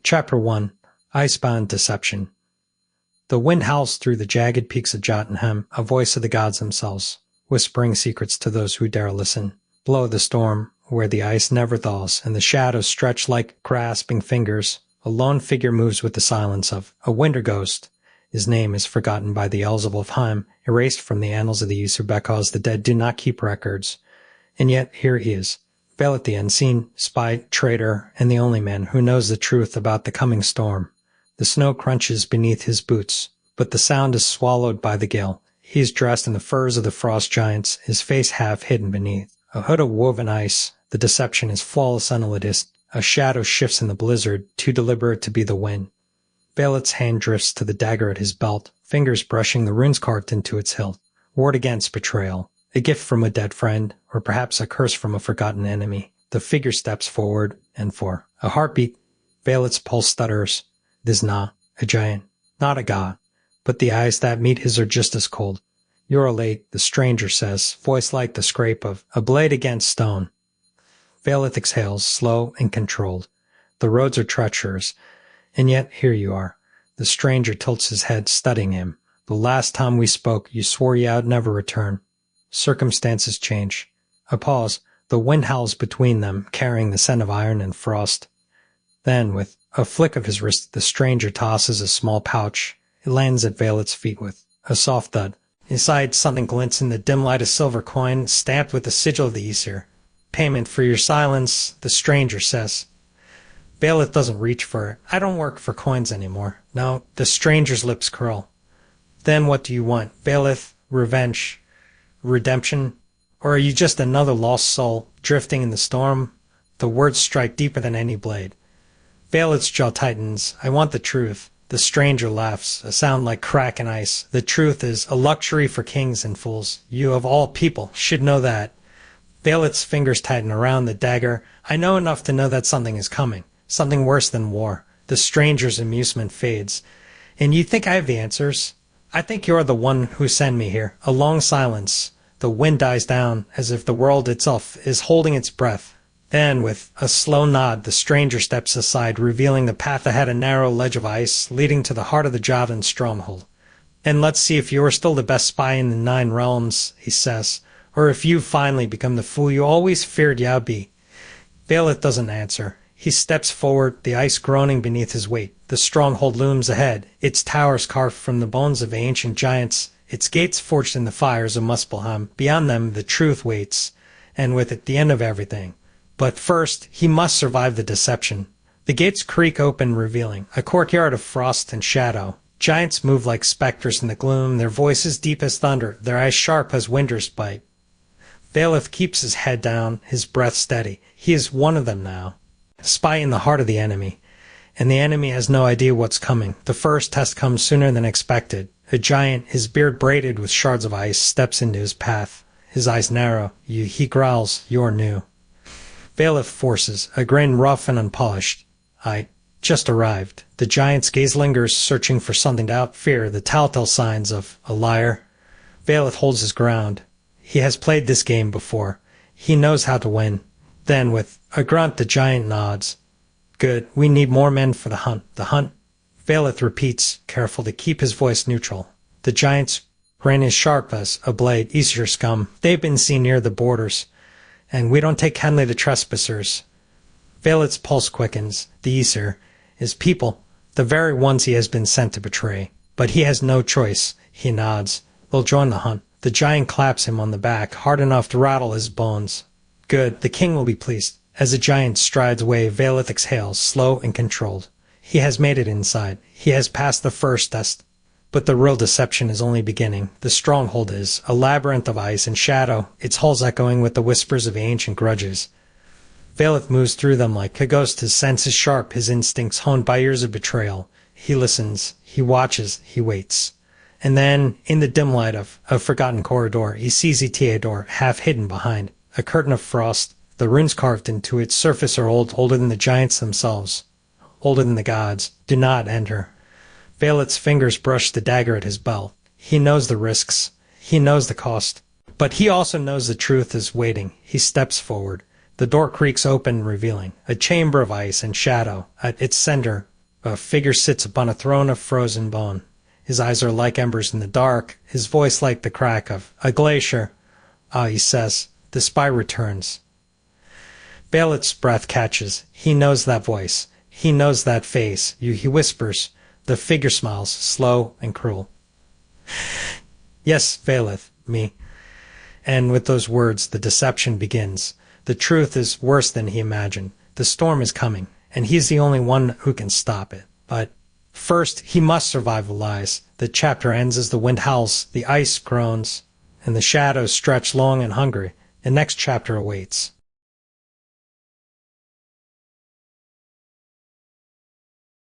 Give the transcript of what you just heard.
Chapter 1. Icebound Deception. The wind howls through the jagged peaks of Jotunheim, a voice of the gods themselves, whispering secrets to those who dare listen. Below the storm, where the ice never thaws and the shadows stretch like grasping fingers, a lone figure moves with the silence of a winter ghost. His name is forgotten by the elves of Alfheim, erased from the annals of the East because the dead do not keep records. And yet here he is, Velith the unseen, spy, traitor, and the only man who knows the truth about the coming storm. The snow crunches beneath his boots, but the sound is swallowed by the gale. He is dressed in the furs of the frost giants, his face half hidden beneath a hood of woven ice. The deception is flawless unelitist. A shadow shifts in the blizzard, too deliberate to be the wind. Velith's hand drifts to the dagger at his belt, fingers brushing the runes carved into its hilt. Ward against betrayal. A gift from a dead friend, or perhaps a curse from a forgotten enemy. The figure steps forward, and for a heartbeat, Velith's pulse stutters. It is not a giant, not a god, but the eyes that meet his are just as cold. "You're late," the stranger says, voice like the scrape of a blade against stone. Velith exhales, slow and controlled. The roads are treacherous, and yet here you are. The stranger tilts his head, studying him. "The last time we spoke, you swore you'd never return." Circumstances change. A pause. The wind howls between them, carrying the scent of iron and frost. Then, with a flick of his wrist, the stranger tosses a small pouch. It lands at Velith's feet with a soft thud. Inside, something glints in the dim light, a silver coin, stamped with the sigil of the Aesir. "Payment for your silence," the stranger says. Velith doesn't reach for it. "I don't work for coins anymore." No, the stranger's lips curl. "Then what do you want? Velith? Revenge? Redemption? Or are you just another lost soul, drifting in the storm?" The words strike deeper than any blade. Velith's jaw tightens. "I want the truth." The stranger laughs, a sound like crack in ice. "The truth is a luxury for kings and fools. You, of all people, should know that." Velith's fingers tighten around the dagger. "I know enough to know that something is coming. Something worse than war." The stranger's amusement fades. "And you think I have the answers?" "I think you're the one who sent me here." A long silence. The wind dies down, as if the world itself is holding its breath. Then, with a slow nod, the stranger steps aside, revealing the path ahead, a narrow ledge of ice, leading to the heart of the Jotun stronghold. "And let's see if you are still the best spy in the 9 realms, he says, "or if you've finally become the fool you always feared you'd be." Velith doesn't answer. He steps forward, the ice groaning beneath his weight. The stronghold looms ahead, its towers carved from the bones of ancient giants, its gates forged in the fires of Muspelheim. Beyond them, the truth waits, and with it, the end of everything. But first, he must survive the deception. The gates creak open, revealing a courtyard of frost and shadow. Giants move like specters in the gloom, their voices deep as thunder, their eyes sharp as winter's bite. Velith keeps his head down, his breath steady. He is one of them now. A spy in the heart of the enemy. And the enemy has no idea what's coming. The first test comes sooner than expected. A giant, his beard braided with shards of ice, steps into his path. His eyes narrow. He growls, "You're new." Velith forces, a grin rough and unpolished. "I just arrived." The giant's gaze lingers, searching for something to outfear, the telltale signs of a liar. Velith holds his ground. He has played this game before. He knows how to win. Then, with a grunt, the giant nods. "Good. We need more men for the hunt." "The hunt?" Velith repeats, careful to keep his voice neutral. The giant's grin is sharp as a blade. "Aesir scum. They've been seen near the borders, and we don't take kindly to trespassers." Velith's pulse quickens. The Aesir, his people, the very ones he has been sent to betray. But he has no choice. He nods. "They'll join the hunt." The giant claps him on the back, hard enough to rattle his bones. "Good. The king will be pleased." As the giant strides away, Velith exhales, slow and controlled. He has made it inside. He has passed the first test. But the real deception is only beginning. The stronghold is a labyrinth of ice and shadow, its halls echoing with the whispers of ancient grudges. Velith moves through them like a ghost, his senses sharp, his instincts honed by years of betrayal. He listens, he watches, he waits. And then, in the dim light of a forgotten corridor, he sees Ita door, half hidden behind a curtain of frost. The runes carved into its surface are old, older than the giants themselves, older than the gods. "Do not enter." Velith's fingers brush the dagger at his belt. He knows the risks. He knows the cost. But he also knows the truth is waiting. He steps forward. The door creaks open, revealing a chamber of ice and shadow. At its center, A figure sits upon a throne of frozen bone. His eyes are like embers in the dark, his voice like the crack of a glacier. Ah, he says, the spy returns. Bailiff's breath catches. He knows that voice. He knows that face. He whispers. The figure smiles, slow and cruel. Yes, Bailiff, me. And with those words, the deception begins. The truth is worse than he imagined. The storm is coming, and he's the only one who can stop it. But first, he must survive the lies. The chapter ends as the wind howls, the ice groans, and the shadows stretch long and hungry. The next chapter awaits.